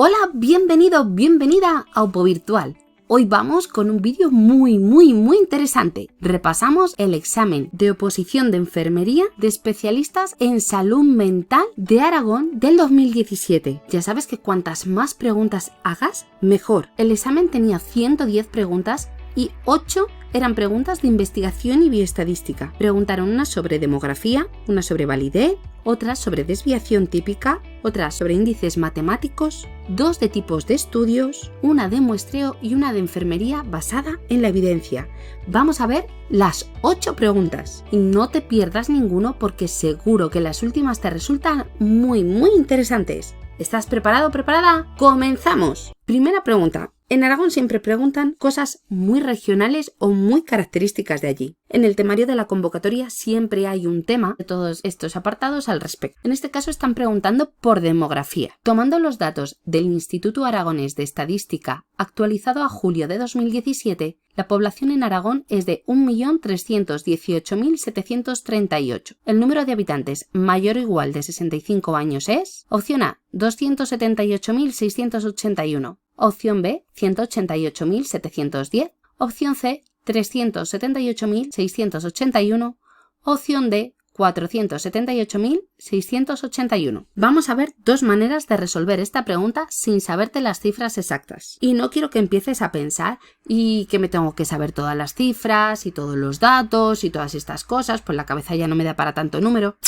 Hola, bienvenido, bienvenida a UPO Virtual. Hoy vamos con un vídeo muy interesante. Repasamos el examen de oposición de enfermería de especialistas en salud mental de Aragón del 2017. Ya sabes que cuantas más preguntas hagas, mejor. El examen tenía 110 preguntas y 8 eran preguntas de investigación y bioestadística. Preguntaron una sobre demografía, una sobre validez, otra sobre desviación típica, otra sobre índices matemáticos, 2 de tipos de estudios, una de muestreo y una de enfermería basada en la evidencia. Vamos a ver las 8 preguntas y no te pierdas ninguno porque seguro que las últimas te resultan muy interesantes. ¿Estás preparado, preparada? ¡Comenzamos! Primera pregunta. En Aragón siempre preguntan cosas muy regionales o muy características de allí. En el temario de la convocatoria siempre hay un tema de todos estos apartados al respecto. En este caso están preguntando por demografía. Tomando los datos del Instituto Aragonés de Estadística actualizado a julio de 2017, la población en Aragón es de 1.318.738. El número de habitantes mayor o igual de 65 años es: opción A, 278.681. Opción B, 188.710. Opción C, 378.681. Opción D, 478.681. Vamos a ver 2 maneras de resolver esta pregunta sin saberte las cifras exactas. Y no quiero que empieces a pensar y que me tengo que saber todas las cifras y todos los datos y todas estas cosas, pues la cabeza ya no me da para tanto número.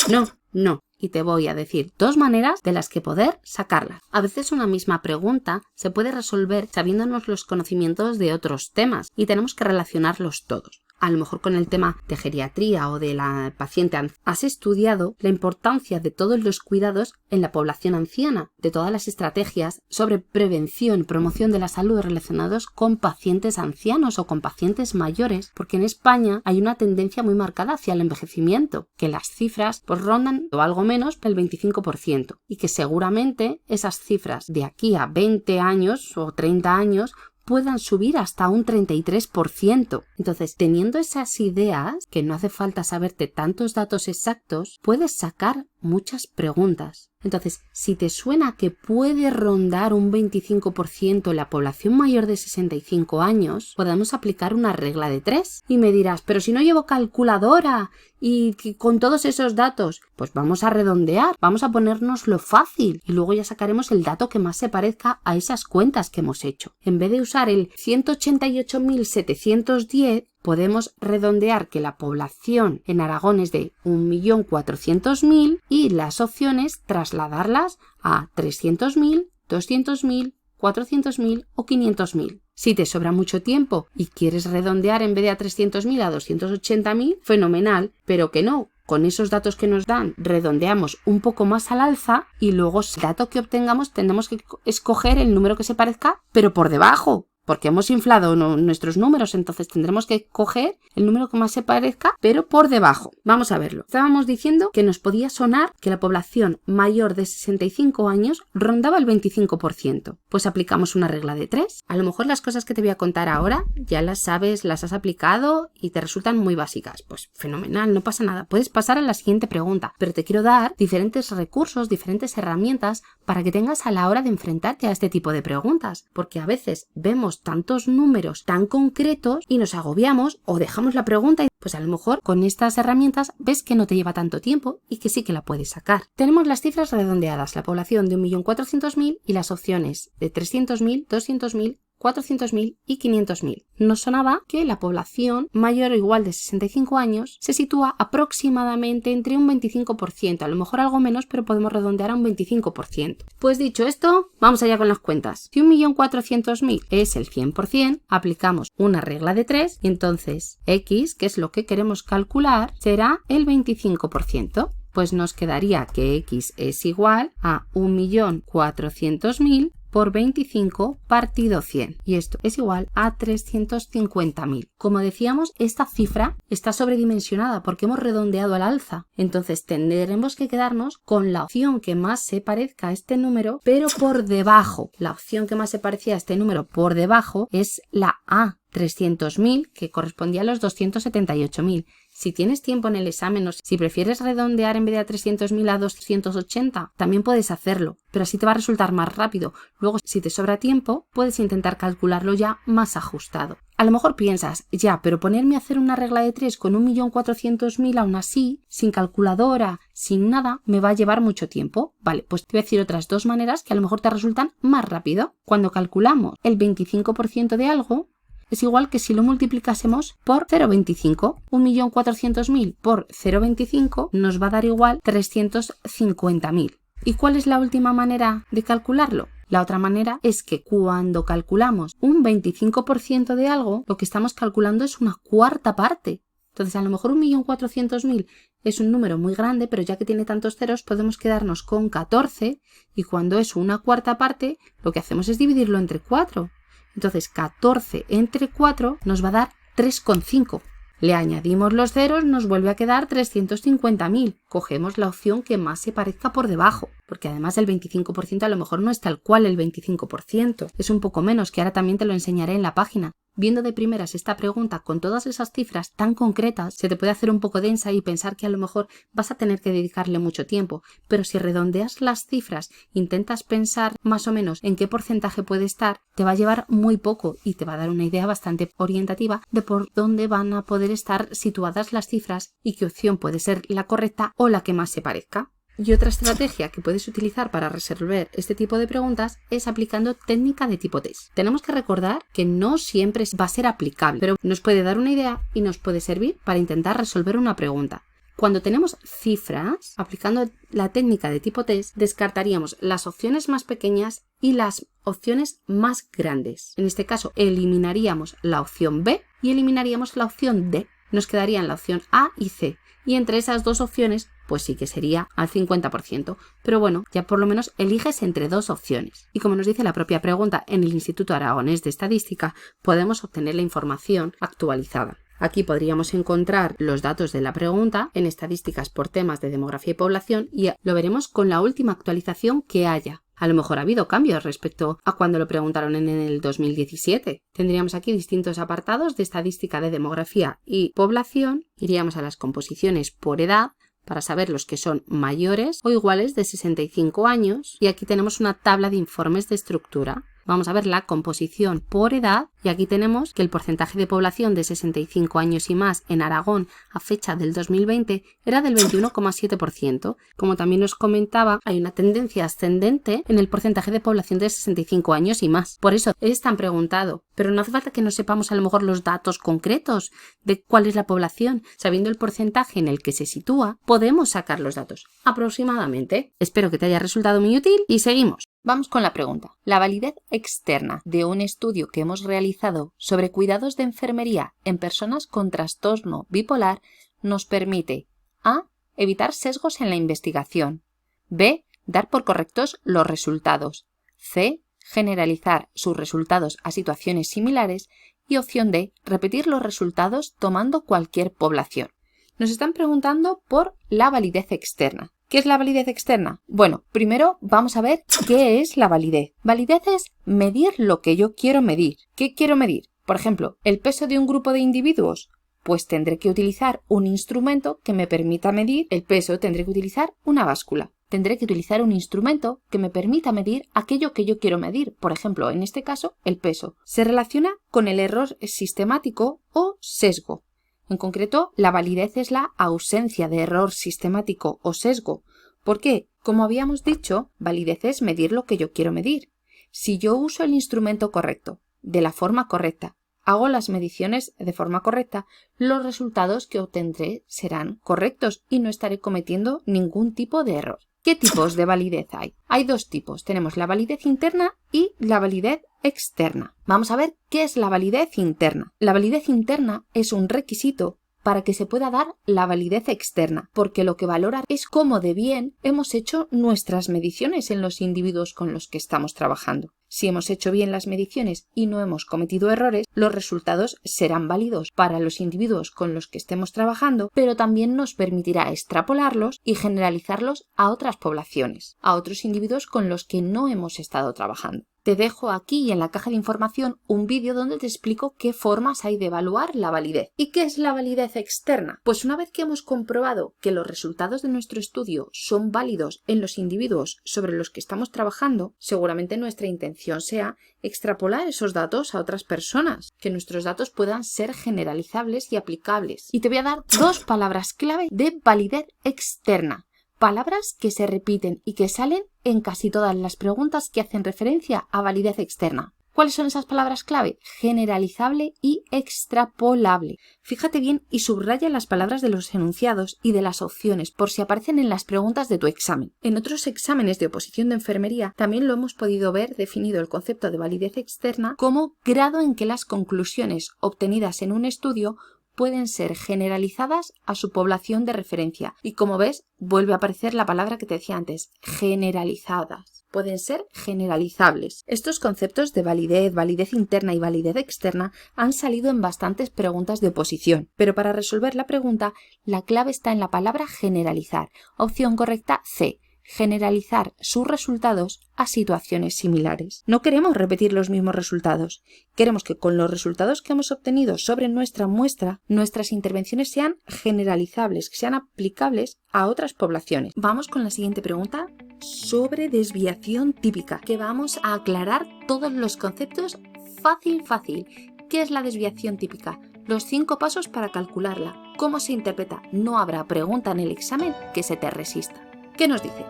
No. Y te voy a decir 2 maneras de las que poder sacarlas. A veces una misma pregunta se puede resolver sabiéndonos los conocimientos de otros temas y tenemos que relacionarlos todos. A lo mejor con el tema de geriatría o de la paciente has estudiado la importancia de todos los cuidados en la población anciana, de todas las estrategias sobre prevención y promoción de la salud relacionados con pacientes ancianos o con pacientes mayores, porque en España hay una tendencia muy marcada hacia el envejecimiento, que las cifras pues rondan o algo menos el 25% y que seguramente esas cifras de aquí a 20 años o 30 años puedan subir hasta un 33%. Entonces, teniendo esas ideas, que no hace falta saberte tantos datos exactos, puedes sacar muchas preguntas. Entonces, si te suena que puede rondar un 25% la población mayor de 65 años, podemos aplicar una regla de 3. Y me dirás, pero si no llevo calculadora y con todos esos datos, pues vamos a redondear, vamos a ponernos lo fácil y luego ya sacaremos el dato que más se parezca a esas cuentas que hemos hecho. En vez de usar el 188.710, podemos redondear que la población en Aragón es de 1.400.000 y las opciones trasladarlas a 300.000, 200.000, 400.000 o 500.000. Si te sobra mucho tiempo y quieres redondear en vez de a 300.000 a 280.000, fenomenal, pero que no. Con esos datos que nos dan, redondeamos un poco más al alza y luego el dato que obtengamos tendremos que escoger el número que se parezca, pero por debajo. Porque hemos inflado nuestros números, entonces tendremos que coger el número que más se parezca, pero por debajo. Vamos a verlo. Estábamos diciendo que nos podía sonar que la población mayor de 65 años rondaba el 25%. Pues aplicamos una regla de 3. A lo mejor las cosas que te voy a contar ahora ya las sabes, las has aplicado y te resultan muy básicas. Pues fenomenal, no pasa nada. Puedes pasar a la siguiente pregunta, pero te quiero dar diferentes recursos, diferentes herramientas para que tengas a la hora de enfrentarte a este tipo de preguntas. Porque a veces vemos tantos números tan concretos y nos agobiamos o dejamos la pregunta y pues a lo mejor con estas herramientas ves que no te lleva tanto tiempo y que sí que la puedes sacar. Tenemos las cifras redondeadas, la población de 1.400.000 y las opciones de 300.000, 200.000, 400.000 y 500.000. Nos sonaba que la población mayor o igual de 65 años se sitúa aproximadamente entre un 25%, a lo mejor algo menos, pero podemos redondear a un 25%. Pues dicho esto, vamos allá con las cuentas. Si 1.400.000 es el 100%, aplicamos una regla de 3 y entonces X, que es lo que queremos calcular, será el 25%. Pues nos quedaría que X es igual a 1.400.000 por 25 partido 100. Y esto es igual a 350.000. Como decíamos, esta cifra está sobredimensionada porque hemos redondeado al alza. Entonces tendremos que quedarnos con la opción que más se parezca a este número, pero por debajo. La opción que más se parecía a este número por debajo es la A, 300.000, que correspondía a los 278.000. Si tienes tiempo en el examen o si prefieres redondear en vez de a 300.000 a 280, también puedes hacerlo, pero así te va a resultar más rápido. Luego, si te sobra tiempo, puedes intentar calcularlo ya más ajustado. A lo mejor piensas, ya, pero ponerme a hacer una regla de 3 con 1.400.000 aún así, sin calculadora, sin nada, me va a llevar mucho tiempo. Vale, pues te voy a decir otras dos maneras que a lo mejor te resultan más rápido. Cuando calculamos el 25% de algo, es igual que si lo multiplicásemos por 0,25. 1.400.000 por 0,25 nos va a dar igual 350.000. ¿Y cuál es la última manera de calcularlo? La otra manera es que cuando calculamos un 25% de algo, lo que estamos calculando es una cuarta parte. Entonces, a lo mejor 1.400.000 es un número muy grande, pero ya que tiene tantos ceros, podemos quedarnos con 14 y cuando es una cuarta parte, lo que hacemos es dividirlo entre 4. Entonces, 14 entre 4 nos va a dar 3,5. Le añadimos los ceros, nos vuelve a quedar 350.000. Cogemos la opción que más se parezca por debajo, porque además el 25% a lo mejor no es tal cual el 25%. Es un poco menos, que ahora también te lo enseñaré en la página. Viendo de primeras esta pregunta con todas esas cifras tan concretas, se te puede hacer un poco densa y pensar que a lo mejor vas a tener que dedicarle mucho tiempo, pero si redondeas las cifras, intentas pensar más o menos en qué porcentaje puede estar, te va a llevar muy poco y te va a dar una idea bastante orientativa de por dónde van a poder estar situadas las cifras y qué opción puede ser la correcta o la que más se parezca. Y otra estrategia que puedes utilizar para resolver este tipo de preguntas es aplicando técnica de tipo test. Tenemos que recordar que no siempre va a ser aplicable, pero nos puede dar una idea y nos puede servir para intentar resolver una pregunta. Cuando tenemos cifras, aplicando la técnica de tipo test, descartaríamos las opciones más pequeñas y las opciones más grandes. En este caso, eliminaríamos la opción B y eliminaríamos la opción D. Nos quedarían la opción A y C. Y entre esas dos opciones, pues sí que sería al 50%. Pero bueno, ya por lo menos eliges entre dos opciones. Y como nos dice la propia pregunta en el Instituto Aragonés de Estadística, podemos obtener la información actualizada. Aquí podríamos encontrar los datos de la pregunta en estadísticas por temas de demografía y población y lo veremos con la última actualización que haya. A lo mejor ha habido cambios respecto a cuando lo preguntaron en el 2017. Tendríamos aquí distintos apartados de estadística de demografía y población. Iríamos a las composiciones por edad para saber los que son mayores o iguales de 65 años. Y aquí tenemos una tabla de informes de estructura. Vamos a ver la composición por edad y aquí tenemos que el porcentaje de población de 65 años y más en Aragón a fecha del 2020 era del 21,7%. Como también os comentaba, hay una tendencia ascendente en el porcentaje de población de 65 años y más. Por eso es tan preguntado, pero no hace falta que no sepamos a lo mejor los datos concretos de cuál es la población. Sabiendo el porcentaje en el que se sitúa, podemos sacar los datos aproximadamente. Espero que te haya resultado muy útil y seguimos. Vamos con la pregunta. La validez externa de un estudio que hemos realizado sobre cuidados de enfermería en personas con trastorno bipolar nos permite a. Evitar sesgos en la investigación. B. Dar por correctos los resultados. C. Generalizar sus resultados a situaciones similares. Y opción D. Repetir los resultados tomando cualquier población. Nos están preguntando por la validez externa. ¿Qué es la validez externa? Bueno, primero vamos a ver qué es la validez. Validez es medir lo que yo quiero medir. ¿Qué quiero medir? Por ejemplo, el peso de un grupo de individuos. Pues tendré que utilizar un instrumento que me permita medir el peso. Tendré que utilizar una báscula. Tendré que utilizar un instrumento que me permita medir aquello que yo quiero medir. Por ejemplo, en este caso, el peso. Se relaciona con el error sistemático o sesgo. En concreto, la validez es la ausencia de error sistemático o sesgo. ¿Por qué? Como habíamos dicho, validez es medir lo que yo quiero medir. Si yo uso el instrumento correcto, de la forma correcta, hago las mediciones de forma correcta, los resultados que obtendré serán correctos y no estaré cometiendo ningún tipo de error. ¿Qué tipos de validez hay? Hay dos tipos. Tenemos la validez interna y la validez externa. Vamos a ver qué es la validez interna. La validez interna es un requisito para que se pueda dar la validez externa, porque lo que valora es cómo de bien hemos hecho nuestras mediciones en los individuos con los que estamos trabajando. Si hemos hecho bien las mediciones y no hemos cometido errores, los resultados serán válidos para los individuos con los que estemos trabajando, pero también nos permitirá extrapolarlos y generalizarlos a otras poblaciones, a otros individuos con los que no hemos estado trabajando. Te dejo aquí en la caja de información un vídeo donde te explico qué formas hay de evaluar la validez. ¿Y qué es la validez externa? Pues una vez que hemos comprobado que los resultados de nuestro estudio son válidos en los individuos sobre los que estamos trabajando, seguramente nuestra intención sea extrapolar esos datos a otras personas, que nuestros datos puedan ser generalizables y aplicables. Y te voy a dar 2 palabras clave de validez externa. Palabras que se repiten y que salen en casi todas las preguntas que hacen referencia a validez externa. ¿Cuáles son esas palabras clave? Generalizable y extrapolable. Fíjate bien y subraya las palabras de los enunciados y de las opciones por si aparecen en las preguntas de tu examen. En otros exámenes de oposición de enfermería también lo hemos podido ver definido el concepto de validez externa como grado en que las conclusiones obtenidas en un estudio pueden ser generalizadas a su población de referencia. Y como ves, vuelve a aparecer la palabra que te decía antes, generalizadas. Pueden ser generalizables. Estos conceptos de validez interna y validez externa han salido en bastantes preguntas de oposición. Pero para resolver la pregunta, la clave está en la palabra generalizar. Opción correcta C. Generalizar sus resultados a situaciones similares. No queremos repetir los mismos resultados. Queremos que con los resultados que hemos obtenido sobre nuestra muestra, nuestras intervenciones sean generalizables, que sean aplicables a otras poblaciones. Vamos con la siguiente pregunta sobre desviación típica, que vamos a aclarar todos los conceptos fácil. ¿Qué es la desviación típica? Los 5 pasos para calcularla. ¿Cómo se interpreta? No habrá pregunta en el examen que se te resista. ¿Qué nos dice?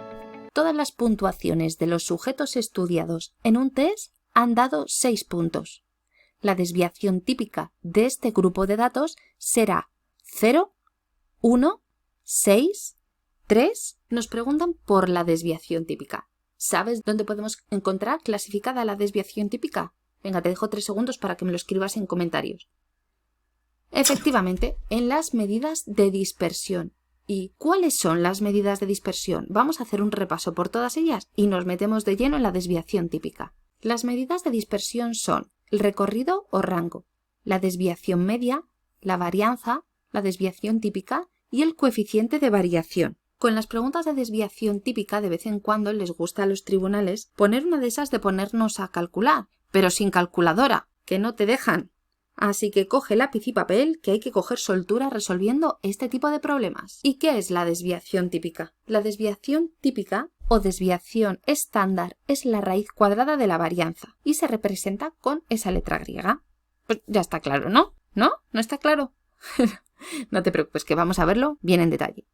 Todas las puntuaciones de los sujetos estudiados en un test han dado 6 puntos. La desviación típica de este grupo de datos será 0, 1, 6, 3. Nos preguntan por la desviación típica. ¿Sabes dónde podemos encontrar clasificada la desviación típica? Venga, te dejo 3 segundos para que me lo escribas en comentarios. Efectivamente, en las medidas de dispersión. ¿Y cuáles son las medidas de dispersión? Vamos a hacer un repaso por todas ellas y nos metemos de lleno en la desviación típica. Las medidas de dispersión son el recorrido o rango, la desviación media, la varianza, la desviación típica y el coeficiente de variación. Con las preguntas de desviación típica de vez en cuando les gusta a los tribunales poner una de esas de ponernos a calcular, pero sin calculadora, que no te dejan. Así que coge lápiz y papel, que hay que coger soltura resolviendo este tipo de problemas. ¿Y qué es la desviación típica? La desviación típica o desviación estándar es la raíz cuadrada de la varianza y se representa con esa letra griega. Pues ya está claro, ¿no? ¿No? ¿No está claro? No te preocupes, que vamos a verlo bien en detalle.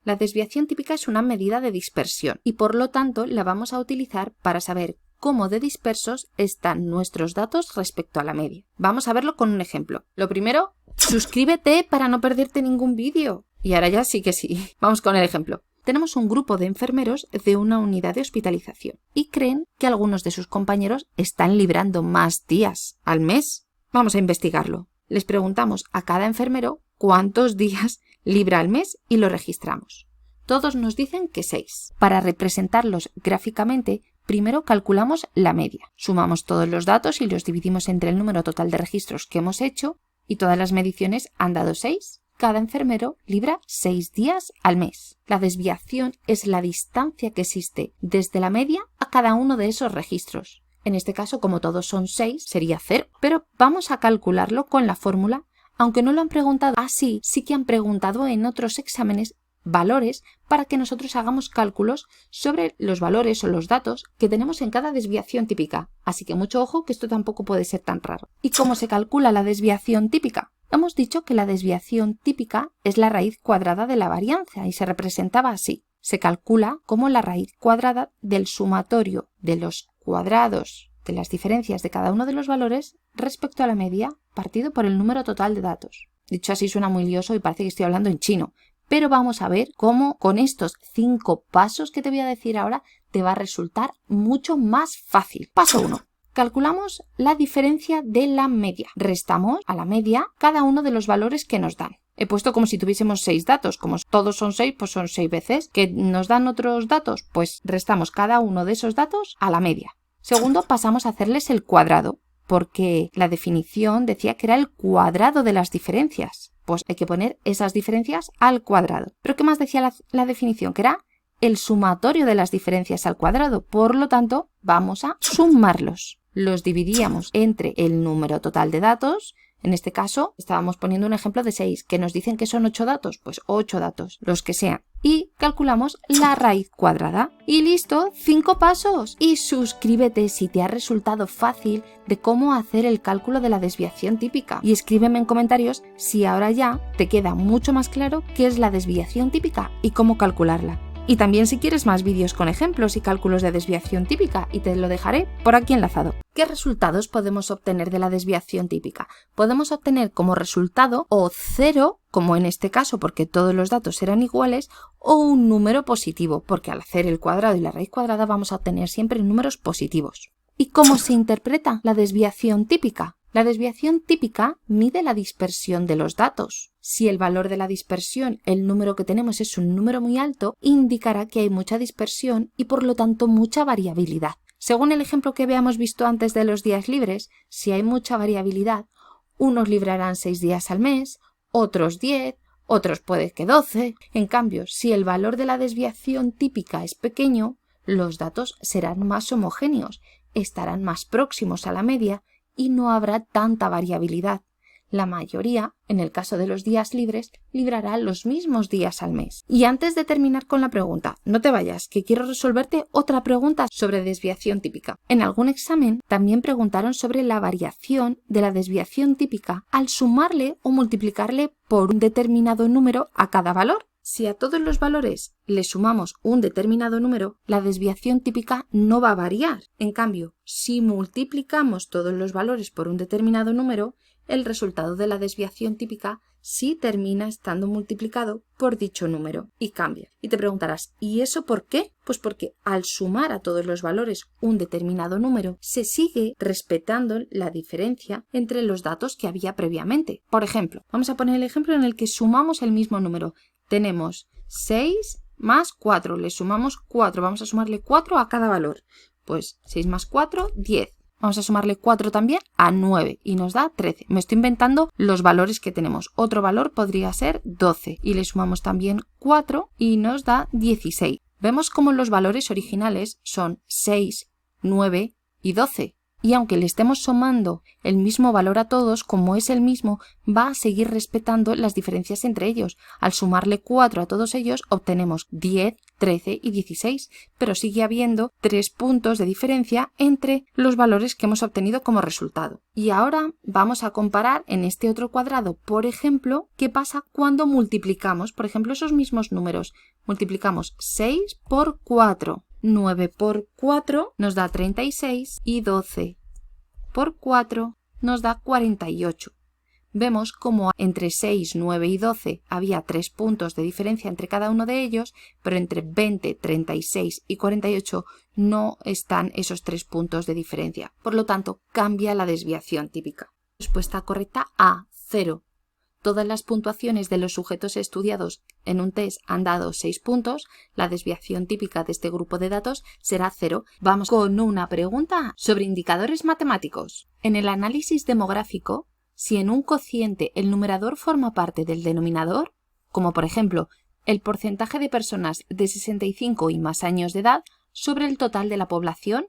La desviación típica es una medida de dispersión y por lo tanto la vamos a utilizar para saber cómo de dispersos están nuestros datos respecto a la media. Vamos a verlo con un ejemplo. Lo primero, suscríbete para no perderte ningún vídeo. Y ahora ya sí que sí. Vamos con el ejemplo. Tenemos un grupo de enfermeros de una unidad de hospitalización y creen que algunos de sus compañeros están librando más días al mes. Vamos a investigarlo. Les preguntamos a cada enfermero cuántos días libra al mes y lo registramos. Todos nos dicen que 6. Para representarlos gráficamente, primero calculamos la media. Sumamos todos los datos y los dividimos entre el número total de registros que hemos hecho y todas las mediciones han dado 6. Cada enfermero libra 6 días al mes. La desviación es la distancia que existe desde la media a cada uno de esos registros. En este caso, como todos son 6, sería 0. Pero vamos a calcularlo con la fórmula. Aunque no lo han preguntado así, sí que han preguntado en otros exámenes valores para que nosotros hagamos cálculos sobre los valores o los datos que tenemos en cada desviación típica. Así que mucho ojo, que esto tampoco puede ser tan raro. ¿Y cómo se calcula la desviación típica? Hemos dicho que la desviación típica es la raíz cuadrada de la varianza y se representaba así. Se calcula como la raíz cuadrada del sumatorio de los cuadrados de las diferencias de cada uno de los valores respecto a la media partido por el número total de datos. Dicho así suena muy lioso y parece que estoy hablando en chino. Pero vamos a ver cómo con estos 5 pasos que te voy a decir ahora te va a resultar mucho más fácil. Paso 1. Calculamos la diferencia de la media. Restamos a la media cada uno de los valores que nos dan. He puesto como si tuviésemos 6 datos. Como todos son 6, pues son 6 veces. ¿Que nos dan otros datos? Pues restamos cada uno de esos datos a la media. Segundo, pasamos a hacerles el cuadrado, porque la definición decía que era el cuadrado de las diferencias. Pues hay que poner esas diferencias al cuadrado. ¿Pero qué más decía la definición? Que era el sumatorio de las diferencias al cuadrado, por lo tanto vamos a sumarlos. Los dividíamos entre el número total de datos. En este caso estábamos poniendo un ejemplo de 6, que nos dicen que son 8 datos, pues 8 datos, los que sean. Y calculamos la raíz cuadrada. Y listo, 5 pasos. Y suscríbete si te ha resultado fácil de cómo hacer el cálculo de la desviación típica. Y escríbeme en comentarios si ahora ya te queda mucho más claro qué es la desviación típica y cómo calcularla. Y también si quieres más vídeos con ejemplos y cálculos de desviación típica, y te lo dejaré por aquí enlazado. ¿Qué resultados podemos obtener de la desviación típica? Podemos obtener como resultado o 0, como en este caso porque todos los datos eran iguales, o un número positivo, porque al hacer el cuadrado y la raíz cuadrada vamos a obtener siempre números positivos. ¿Y cómo se interpreta la desviación típica? La desviación típica mide la dispersión de los datos. Si el valor de la dispersión, el número que tenemos, es un número muy alto, indicará que hay mucha dispersión y por lo tanto mucha variabilidad. Según el ejemplo que habíamos visto antes de los días libres, si hay mucha variabilidad, unos librarán 6 días al mes, otros 10, otros puede que 12. En cambio, si el valor de la desviación típica es pequeño, los datos serán más homogéneos, estarán más próximos a la media y no habrá tanta variabilidad. La mayoría, en el caso de los días libres, librará los mismos días al mes. Y antes de terminar con la pregunta, no te vayas, que quiero resolverte otra pregunta sobre desviación típica. En algún examen también preguntaron sobre la variación de la desviación típica al sumarle o multiplicarle por un determinado número a cada valor. Si a todos los valores le sumamos un determinado número, la desviación típica no va a variar. En cambio, si multiplicamos todos los valores por un determinado número, el resultado de la desviación típica sí termina estando multiplicado por dicho número y cambia. Y te preguntarás, ¿y eso por qué? Pues porque al sumar a todos los valores un determinado número, se sigue respetando la diferencia entre los datos que había previamente. Por ejemplo, vamos a poner el ejemplo en el que sumamos el mismo número. Tenemos 6 más 4, le sumamos 4, vamos a sumarle 4 a cada valor. Pues 6 más 4, 10. Vamos a sumarle 4 también a 9 y nos da 13. Me estoy inventando los valores que tenemos. Otro valor podría ser 12 y le sumamos también 4 y nos da 16. Vemos cómo los valores originales son 6, 9 y 12. Y aunque le estemos sumando el mismo valor a todos, como es el mismo, va a seguir respetando las diferencias entre ellos. Al sumarle 4 a todos ellos, obtenemos 10, 13 y 16, pero sigue habiendo 3 puntos de diferencia entre los valores que hemos obtenido como resultado. Y ahora vamos a comparar en este otro cuadrado, por ejemplo, qué pasa cuando multiplicamos, por ejemplo, esos mismos números. Multiplicamos 6 por 4. 9 por 4 nos da 36 y 12 por 4 nos da 48. Vemos como entre 6, 9 y 12 había 3 puntos de diferencia entre cada uno de ellos, pero entre 20, 36 y 48 no están esos 3 puntos de diferencia. Por lo tanto, cambia la desviación típica. Respuesta correcta A, 0. Todas las puntuaciones de los sujetos estudiados en un test han dado 6 puntos. La desviación típica de este grupo de datos será 0. Vamos con una pregunta sobre indicadores matemáticos. En el análisis demográfico, si en un cociente el numerador forma parte del denominador, como por ejemplo el porcentaje de personas de 65 y más años de edad sobre el total de la población,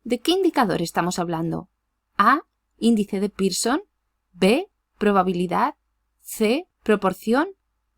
¿de qué indicador estamos hablando? A, índice de Pearson. B, probabilidad. C, proporción.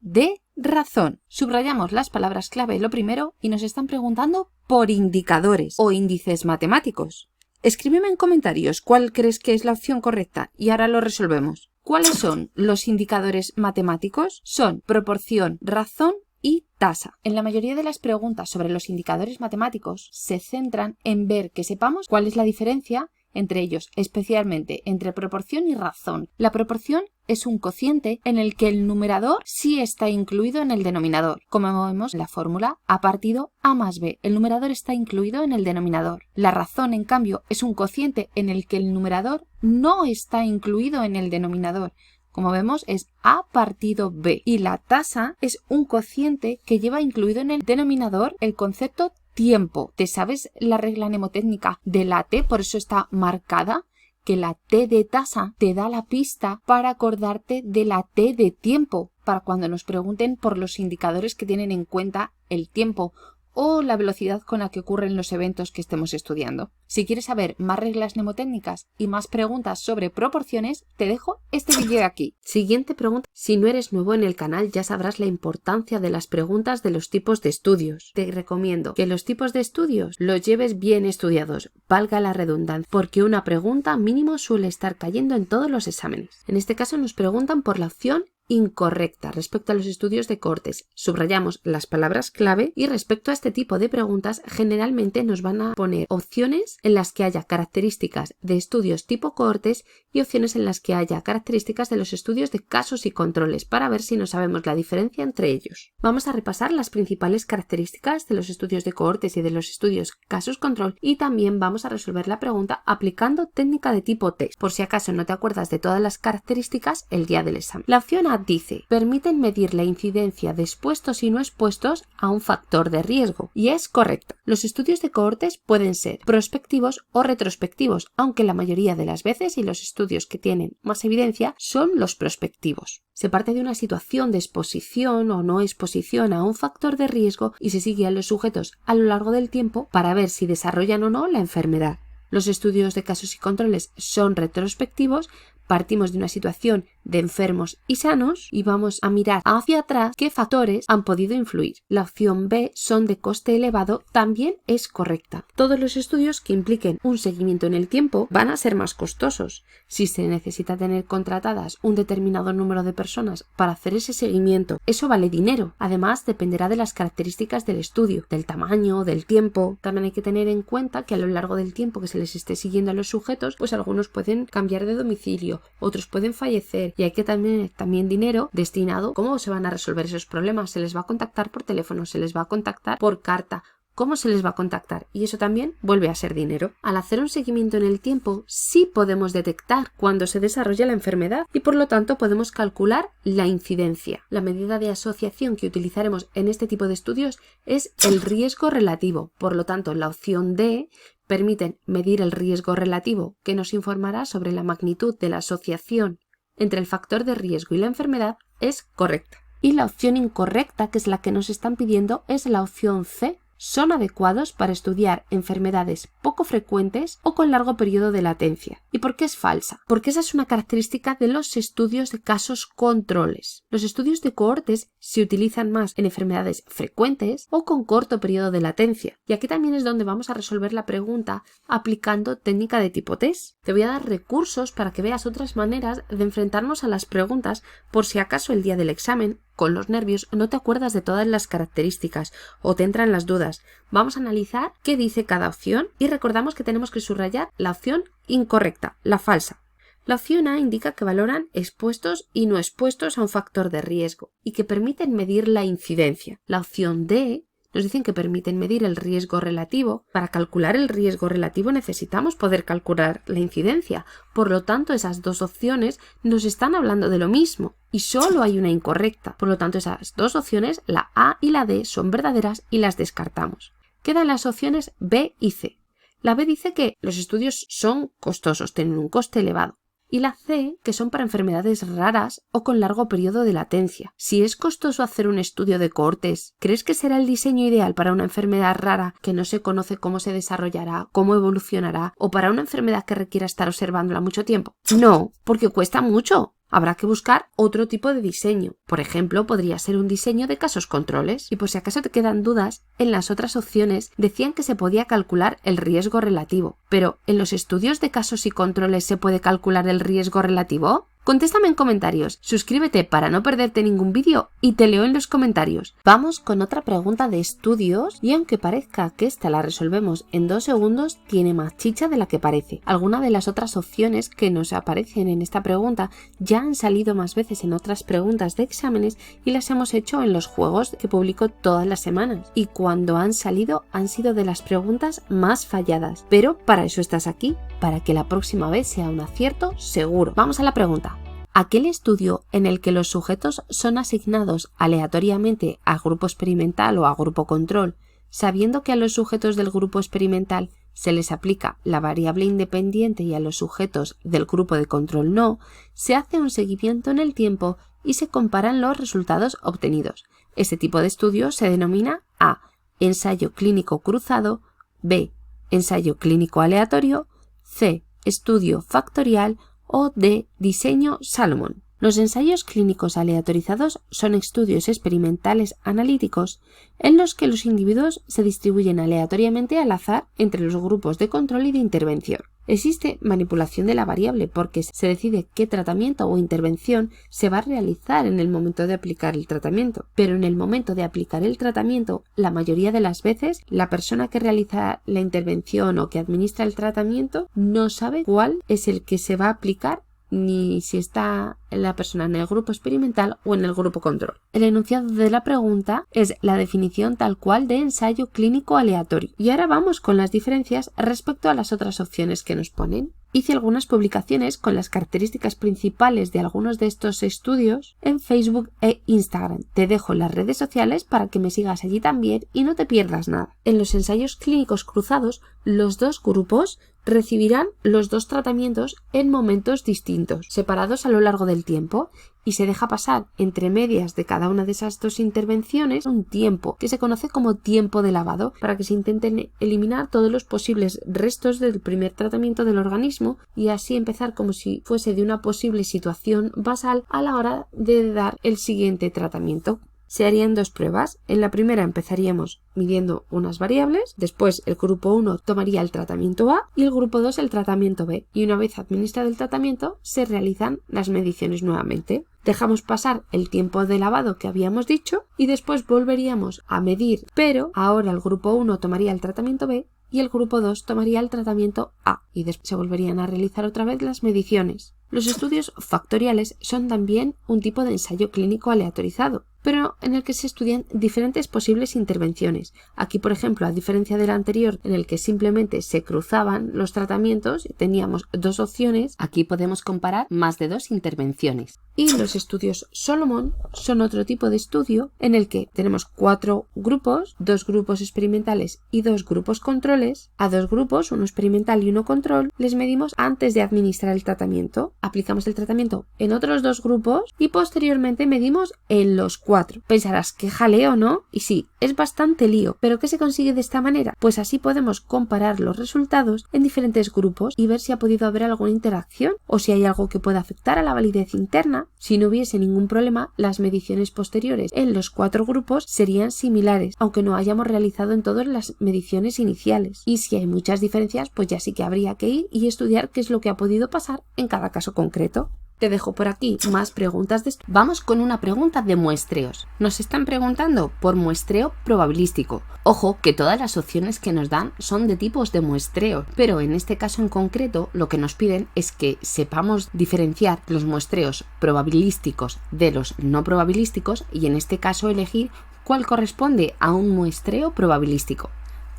D, razón. Subrayamos las palabras clave lo primero y nos están preguntando por indicadores o índices matemáticos. Escríbeme en comentarios cuál crees que es la opción correcta y ahora lo resolvemos. ¿Cuáles son los indicadores matemáticos? Son proporción, razón y tasa. En la mayoría de las preguntas sobre los indicadores matemáticos se centran en ver que sepamos cuál es la diferencia entre ellos, especialmente entre proporción y razón. La proporción es un cociente en el que el numerador sí está incluido en el denominador. Como vemos en la fórmula, A partido A más B. El numerador está incluido en el denominador. La razón, en cambio, es un cociente en el que el numerador no está incluido en el denominador. Como vemos, es A partido B. Y la tasa es un cociente que lleva incluido en el denominador el concepto tiempo. ¿Te sabes la regla mnemotécnica de la T? Por eso está marcada, que la T de tasa te da la pista para acordarte de la T de tiempo, para cuando nos pregunten por los indicadores que tienen en cuenta el tiempo o la velocidad con la que ocurren los eventos que estemos estudiando. Si quieres saber más reglas mnemotécnicas y más preguntas sobre proporciones, te dejo este vídeo de aquí. Siguiente pregunta. Si no eres nuevo en el canal, ya sabrás la importancia de las preguntas de los tipos de estudios. Te recomiendo que los tipos de estudios los lleves bien estudiados, valga la redundancia, porque una pregunta mínimo suele estar cayendo en todos los exámenes. En este caso nos preguntan por la opción incorrecta respecto a los estudios de cohortes. Subrayamos las palabras clave y respecto a este tipo de preguntas generalmente nos van a poner opciones en las que haya características de estudios tipo cohortes y opciones en las que haya características de los estudios de casos y controles para ver si no sabemos la diferencia entre ellos. Vamos a repasar las principales características de los estudios de cohortes y de los estudios casos-control y también vamos a resolver la pregunta aplicando técnica de tipo test, por si acaso no te acuerdas de todas las características el día del examen. La opción A dice, permiten medir la incidencia de expuestos y no expuestos a un factor de riesgo, y es correcto. Los estudios de cohortes pueden ser prospectivos o retrospectivos, aunque la mayoría de las veces y los estudios que tienen más evidencia son los prospectivos. Se parte de una situación de exposición o no exposición a un factor de riesgo y se sigue a los sujetos a lo largo del tiempo para ver si desarrollan o no la enfermedad. Los estudios de casos y controles son retrospectivos. Partimos de una situación de enfermos y sanos y vamos a mirar hacia atrás qué factores han podido influir. La opción B, son de coste elevado, también es correcta. Todos los estudios que impliquen un seguimiento en el tiempo van a ser más costosos. Si se necesita tener contratadas un determinado número de personas para hacer ese seguimiento, eso vale dinero. Además, dependerá de las características del estudio, del tamaño, del tiempo. También hay que tener en cuenta que a lo largo del tiempo que se les esté siguiendo a los sujetos, pues algunos pueden cambiar de domicilio, otros pueden fallecer y hay que también dinero destinado. ¿Cómo se van a resolver esos problemas? ¿Se les va a contactar por teléfono? ¿Se les va a contactar por carta? ¿Cómo se les va a contactar? Y eso también vuelve a ser dinero. Al hacer un seguimiento en el tiempo, sí podemos detectar cuándo se desarrolla la enfermedad y por lo tanto podemos calcular la incidencia. La medida de asociación que utilizaremos en este tipo de estudios es el riesgo relativo. Por lo tanto, la opción D, permiten medir el riesgo relativo, que nos informará sobre la magnitud de la asociación entre el factor de riesgo y la enfermedad, es correcta. Y la opción incorrecta, que es la que nos están pidiendo, es la opción C. Son adecuados para estudiar enfermedades poco frecuentes o con largo periodo de latencia. ¿Y por qué es falsa? Porque esa es una característica de los estudios de casos controles. Los estudios de cohortes se utilizan más en enfermedades frecuentes o con corto periodo de latencia. Y aquí también es donde vamos a resolver la pregunta aplicando técnica de tipo test. Te voy a dar recursos para que veas otras maneras de enfrentarnos a las preguntas por si acaso el día del examen, con los nervios, no te acuerdas de todas las características o te entran las dudas. Vamos a analizar qué dice cada opción y recordamos que tenemos que subrayar la opción incorrecta, la falsa. La opción A indica que valoran expuestos y no expuestos a un factor de riesgo y que permiten medir la incidencia. La opción D nos dicen que permiten medir el riesgo relativo. Para calcular el riesgo relativo necesitamos poder calcular la incidencia. Por lo tanto, esas dos opciones nos están hablando de lo mismo y solo hay una incorrecta. Por lo tanto, esas dos opciones, la A y la D, son verdaderas y las descartamos. Quedan las opciones B y C. La B dice que los estudios son costosos, tienen un coste elevado. Y la C, que son para enfermedades raras o con largo periodo de latencia. Si es costoso hacer un estudio de cohortes, ¿crees que será el diseño ideal para una enfermedad rara que no se conoce cómo se desarrollará, cómo evolucionará, o para una enfermedad que requiera estar observándola mucho tiempo? No, porque cuesta mucho. Habrá que buscar otro tipo de diseño. Por ejemplo, podría ser un diseño de casos controles. Y por si acaso te quedan dudas, en las otras opciones decían que se podía calcular el riesgo relativo. Pero, ¿en los estudios de casos y controles se puede calcular el riesgo relativo? Contéstame en comentarios, suscríbete para no perderte ningún vídeo y te leo en los comentarios. Vamos con otra pregunta de estudios y aunque parezca que esta la resolvemos en 2 segundos, tiene más chicha de la que parece. Algunas de las otras opciones que nos aparecen en esta pregunta ya han salido más veces en otras preguntas de exámenes y las hemos hecho en los juegos que publico todas las semanas. Y cuando han salido han sido de las preguntas más falladas. Pero para eso estás aquí, para que la próxima vez sea un acierto seguro. Vamos a la pregunta. Aquel estudio en el que los sujetos son asignados aleatoriamente a grupo experimental o a grupo control, sabiendo que a los sujetos del grupo experimental se les aplica la variable independiente y a los sujetos del grupo de control no, se hace un seguimiento en el tiempo y se comparan los resultados obtenidos. Este tipo de estudio se denomina A. ensayo clínico cruzado, B, ensayo clínico aleatorio, C, estudio factorial o D, diseño Salomon. Los ensayos clínicos aleatorizados son estudios experimentales analíticos en los que los individuos se distribuyen aleatoriamente al azar entre los grupos de control y de intervención. Existe manipulación de la variable porque se decide qué tratamiento o intervención se va a realizar en el momento de aplicar el tratamiento, pero en el momento de aplicar el tratamiento, la mayoría de las veces, la persona que realiza la intervención o que administra el tratamiento no sabe cuál es el que se va a aplicar ni si está la persona en el grupo experimental o en el grupo control. El enunciado de la pregunta es la definición tal cual de ensayo clínico aleatorio. Y ahora vamos con las diferencias respecto a las otras opciones que nos ponen. Hice algunas publicaciones con las características principales de algunos de estos estudios en Facebook e Instagram. Te dejo las redes sociales para que me sigas allí también y no te pierdas nada. En los ensayos clínicos cruzados, los dos grupos recibirán los dos tratamientos en momentos distintos, separados a lo largo del tiempo, y se deja pasar entre medias de cada una de esas dos intervenciones un tiempo que se conoce como tiempo de lavado para que se intenten eliminar todos los posibles restos del primer tratamiento del organismo y así empezar como si fuese de una posible situación basal a la hora de dar el siguiente tratamiento. Se harían dos pruebas. En la primera empezaríamos midiendo unas variables, después el grupo 1 tomaría el tratamiento A y el grupo 2 el tratamiento B, y una vez administrado el tratamiento se realizan las mediciones nuevamente. Dejamos pasar el tiempo de lavado que habíamos dicho y después volveríamos a medir, pero ahora el grupo 1 tomaría el tratamiento B y el grupo 2 tomaría el tratamiento A y después se volverían a realizar otra vez las mediciones. Los estudios factoriales son también un tipo de ensayo clínico aleatorizado, pero en el que se estudian diferentes posibles intervenciones. Aquí, por ejemplo, a diferencia del anterior, en el que simplemente se cruzaban los tratamientos y teníamos dos opciones, aquí podemos comparar más de dos intervenciones. Y los estudios Salomon son otro tipo de estudio en el que tenemos 4 grupos, 2 grupos experimentales y 2 grupos controles. A 2 grupos, uno experimental y uno control, les medimos antes de administrar el tratamiento. Aplicamos el tratamiento en otros 2 grupos y posteriormente medimos en los 4. Pensarás, qué jaleo, ¿no? Y sí, es bastante lío. ¿Pero qué se consigue de esta manera? Pues así podemos comparar los resultados en diferentes grupos y ver si ha podido haber alguna interacción o si hay algo que pueda afectar a la validez interna. Si no hubiese ningún problema, las mediciones posteriores en los 4 grupos serían similares, aunque no hayamos realizado en todas las mediciones iniciales. Y si hay muchas diferencias, pues ya sí que habría que ir y estudiar qué es lo que ha podido pasar en cada caso concreto. Te dejo por aquí más preguntas de esto. Vamos con una pregunta de muestreos. Nos están preguntando por muestreo probabilístico. Ojo que todas las opciones que nos dan son de tipos de muestreo, pero en este caso en concreto lo que nos piden es que sepamos diferenciar los muestreos probabilísticos de los no probabilísticos y en este caso elegir cuál corresponde a un muestreo probabilístico.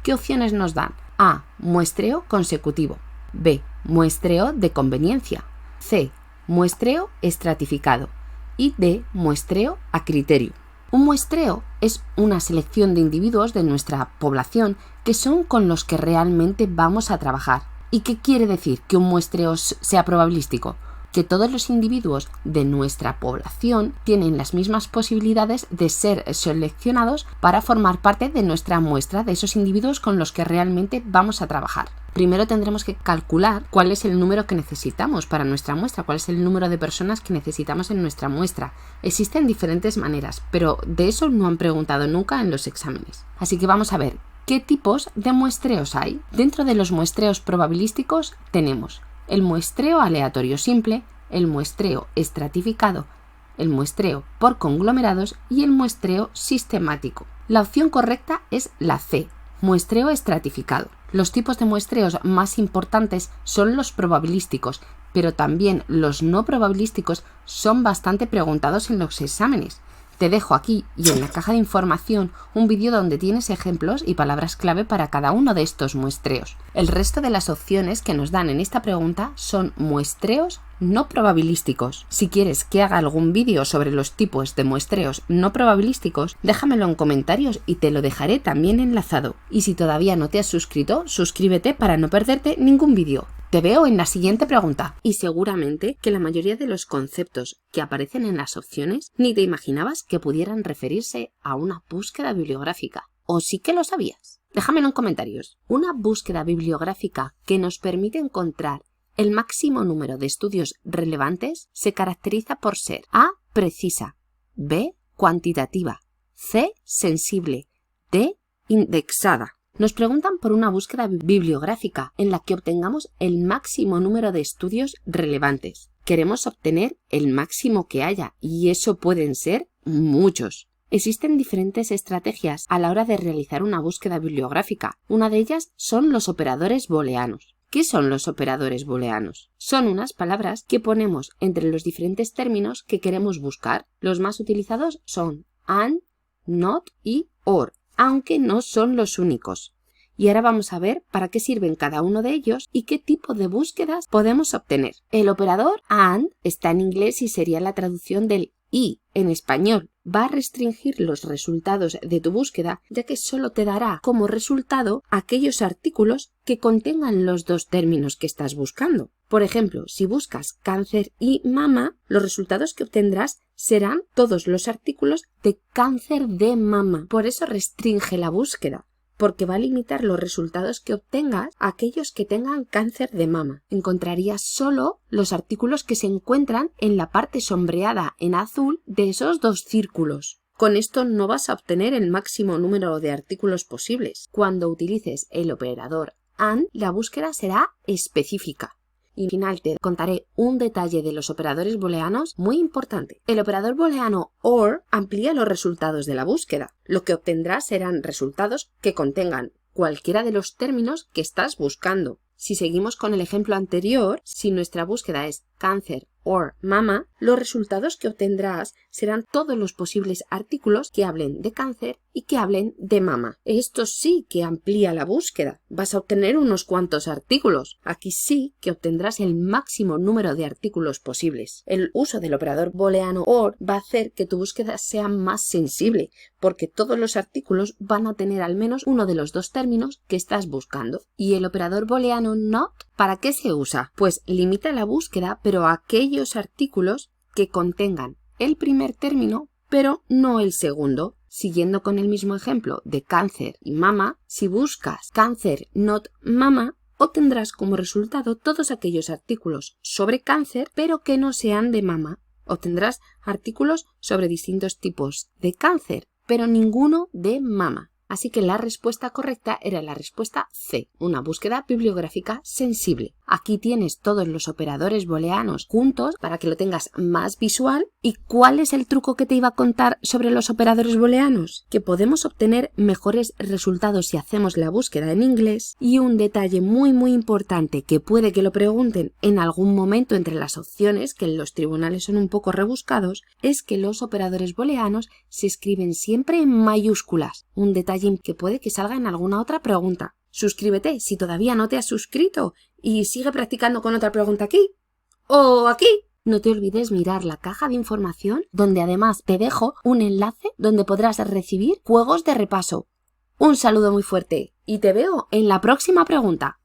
¿Qué opciones nos dan? A. Muestreo consecutivo. B. Muestreo de conveniencia. C. Muestreo estratificado y D. Muestreo a criterio. Un muestreo es una selección de individuos de nuestra población que son con los que realmente vamos a trabajar. ¿Y qué quiere decir que un muestreo sea probabilístico? Que todos los individuos de nuestra población tienen las mismas posibilidades de ser seleccionados para formar parte de nuestra muestra de esos individuos con los que realmente vamos a trabajar. Primero tendremos que calcular cuál es el número que necesitamos para nuestra muestra, cuál es el número de personas que necesitamos en nuestra muestra. Existen diferentes maneras, pero de eso no han preguntado nunca en los exámenes. Así que vamos a ver qué tipos de muestreos hay. Dentro de los muestreos probabilísticos tenemos el muestreo aleatorio simple, el muestreo estratificado, el muestreo por conglomerados y el muestreo sistemático. La opción correcta es la C, muestreo estratificado. Los tipos de muestreos más importantes son los probabilísticos, pero también los no probabilísticos son bastante preguntados en los exámenes. Te dejo aquí y en la caja de información un vídeo donde tienes ejemplos y palabras clave para cada uno de estos muestreos. El resto de las opciones que nos dan en esta pregunta son muestreos no probabilísticos. Si quieres que haga algún vídeo sobre los tipos de muestreos no probabilísticos, déjamelo en comentarios y te lo dejaré también enlazado. Y si todavía no te has suscrito, suscríbete para no perderte ningún vídeo. Te veo en la siguiente pregunta. Y seguramente que la mayoría de los conceptos que aparecen en las opciones ni te imaginabas que pudieran referirse a una búsqueda bibliográfica. ¿O sí que lo sabías? Déjamelo en comentarios. Una búsqueda bibliográfica que nos permite encontrar el máximo número de estudios relevantes se caracteriza por ser A. Precisa, B. Cuantitativa, C. Sensible, D. Indexada. Nos preguntan por una búsqueda bibliográfica en la que obtengamos el máximo número de estudios relevantes. Queremos obtener el máximo que haya y eso pueden ser muchos. Existen diferentes estrategias a la hora de realizar una búsqueda bibliográfica. Una de ellas son los operadores booleanos. ¿Qué son los operadores booleanos? Son unas palabras que ponemos entre los diferentes términos que queremos buscar. Los más utilizados son and, not y or, aunque no son los únicos. Y ahora vamos a ver para qué sirven cada uno de ellos y qué tipo de búsquedas podemos obtener. El operador AND está en inglés y sería la traducción del y en español. Va a restringir los resultados de tu búsqueda, ya que solo te dará como resultado aquellos artículos que contengan los dos términos que estás buscando. Por ejemplo, si buscas cáncer y mama, los resultados que obtendrás serán todos los artículos de cáncer de mama. Por eso restringe la búsqueda, porque va a limitar los resultados que obtengas a aquellos que tengan cáncer de mama. Encontrarías solo los artículos que se encuentran en la parte sombreada en azul de esos dos círculos. Con esto no vas a obtener el máximo número de artículos posibles. Cuando utilices el operador AND, la búsqueda será específica. Y al final te contaré un detalle de los operadores booleanos muy importante. El operador booleano OR amplía los resultados de la búsqueda. Lo que obtendrás serán resultados que contengan cualquiera de los términos que estás buscando. Si seguimos con el ejemplo anterior, si nuestra búsqueda es cáncer or mama, los resultados que obtendrás serán todos los posibles artículos que hablen de cáncer y que hablen de mama. Esto sí que amplía la búsqueda. Vas a obtener unos cuantos artículos. Aquí sí que obtendrás el máximo número de artículos posibles. El uso del operador booleano OR va a hacer que tu búsqueda sea más sensible, porque todos los artículos van a tener al menos uno de los dos términos que estás buscando. Y el operador booleano NOT, ¿para qué se usa? Pues limita la búsqueda, pero a aquellos artículos que contengan el primer término, pero no el segundo. Siguiendo con el mismo ejemplo de cáncer y mama, si buscas cáncer not mama, obtendrás como resultado todos aquellos artículos sobre cáncer, pero que no sean de mama. Obtendrás artículos sobre distintos tipos de cáncer, pero ninguno de mama. Así que la respuesta correcta era la respuesta C, una búsqueda bibliográfica sensible. Aquí tienes todos los operadores booleanos juntos para que lo tengas más visual. ¿Y cuál es el truco que te iba a contar sobre los operadores booleanos? Que podemos obtener mejores resultados si hacemos la búsqueda en inglés. Y un detalle muy importante que puede que lo pregunten en algún momento entre las opciones, que en los tribunales son un poco rebuscados, es que los operadores booleanos se escriben siempre en mayúsculas. Un detalle que puede que salga en alguna otra pregunta. Suscríbete si todavía no te has suscrito y sigue practicando con otra pregunta aquí o aquí. No te olvides mirar la caja de información, donde además te dejo un enlace donde podrás recibir juegos de repaso. Un saludo muy fuerte y te veo en la próxima pregunta.